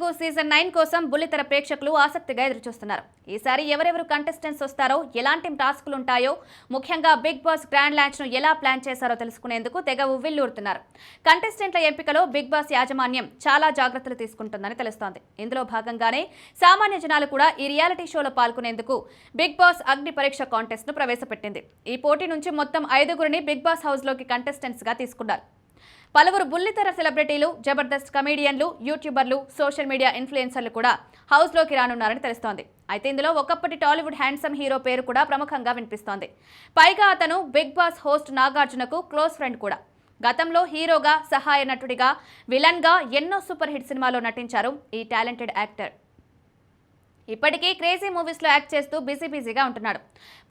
Telugu season 9 కోసం బుల్లితెర ప్రేక్షకులు ఆసక్తిగా ఎదురుచూస్తున్నారు. ఈసారి ఎవరెవరు కంటెస్టెంట్స్ వస్తారో, ఎలాంటి టాస్కులు ఉంటాయో, ముఖ్యంగా బిగ్ బాస్ గ్రాండ్ లాంచ్ ను ఎలా ప్లాన్ చేశారో తెలుసుకునేందుకు తెగ ఉవ్విళ్లూరుతున్నారు. కంటెస్టెంట్ల ఎంపికలో బిగ్ బాస్ యాజమాన్యం చాలా జాగ్రత్తలు తీసుకుంటుందని తెలుస్తోంది. ఇందులో భాగంగానే సామాన్య జనాలు కూడా ఈ రియాలిటీ షోలో పాల్గొనేందుకు బిగ్ బాస్ అగ్ని పరీక్ష కాంటెస్ట్ ను ప్రవేశపెట్టింది. ఈ పోటీ నుంచి మొత్తం 5గురిని బిగ్ బాస్ హౌస్ లోకి కంటెస్టెంట్స్ గా తీసుకున్నారు. పలువురు బుల్లితెర సెలబ్రిటీలు, జబర్దస్త్ కమేడియన్లు, యూట్యూబర్లు, సోషల్ మీడియా ఇన్ఫ్లుయెన్సర్లు కూడా హౌస్లోకి రానున్నారని తెలుస్తోంది. అయితే ఇందులో ఒకప్పటి టాలీవుడ్ హ్యాండ్సమ్ హీరో పేరు కూడా ప్రముఖంగా వినిపిస్తోంది. పైగా అతను బిగ్ బాస్ హోస్ట్ నాగార్జునకు క్లోజ్ ఫ్రెండ్ కూడా. గతంలో హీరోగా, సహాయ నటుడిగా, విలన్గా ఎన్నో సూపర్ హిట్ సినిమాలో నటించారు ఈ టాలెంటెడ్ యాక్టర్. ఇప్పటికీ క్రేజీ మూవీస్లో యాక్ట్ చేస్తూ బిజీగా ఉంటున్నాడు.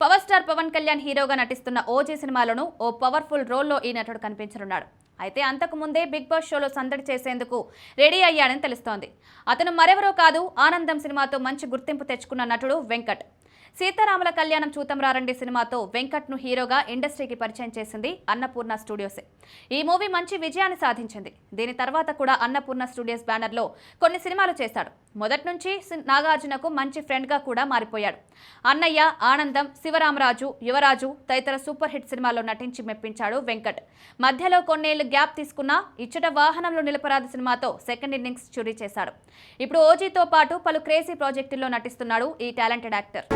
పవర్ స్టార్ పవన్ కళ్యాణ్ హీరోగా నటిస్తున్న ఓజీ సినిమాలోనూ ఓ పవర్ఫుల్ రోల్లో ఈ నటుడు కనిపించనున్నాడు. అయితే అంతకు ముందే బిగ్ బాస్ షోలో సందడి చేసేందుకు రెడీ అయ్యాడని తెలుస్తోంది. అతను మరెవరో కాదు, ఆనందం సినిమాతో మంచి గుర్తింపు తెచ్చుకున్న నటుడు వెంకట్. సీతారాముల కళ్యాణం చూతం రారండి సినిమాతో వెంకట్ను హీరోగా ఇండస్ట్రీకి పరిచయం చేసింది అన్నపూర్ణ స్టూడియోసే. ఈ మూవీ మంచి విజయాన్ని సాధించింది. దీని తర్వాత కూడా అన్నపూర్ణ స్టూడియోస్ బ్యానర్లో కొన్ని సినిమాలు చేశాడు. మొదటి నుంచి నాగార్జునకు మంచి ఫ్రెండ్గా కూడా మారిపోయాడు. అన్నయ్య, ఆనందం, శివరామరాజు, యువరాజు తదితర సూపర్ హిట్ సినిమాల్లో నటించి మెప్పించాడు వెంకట్. మధ్యలో కొన్నేళ్లు గ్యాప్ తీసుకున్న ఇచ్చట వాహనంలో నిలపరాదు సినిమాతో సెకండ్ ఇన్నింగ్స్ చురీ చేశాడు. ఇప్పుడు ఓజీతో పాటు పలు క్రేజీ ప్రాజెక్టుల్లో నటిస్తున్నాడు ఈ టాలెంటెడ్ యాక్టర్.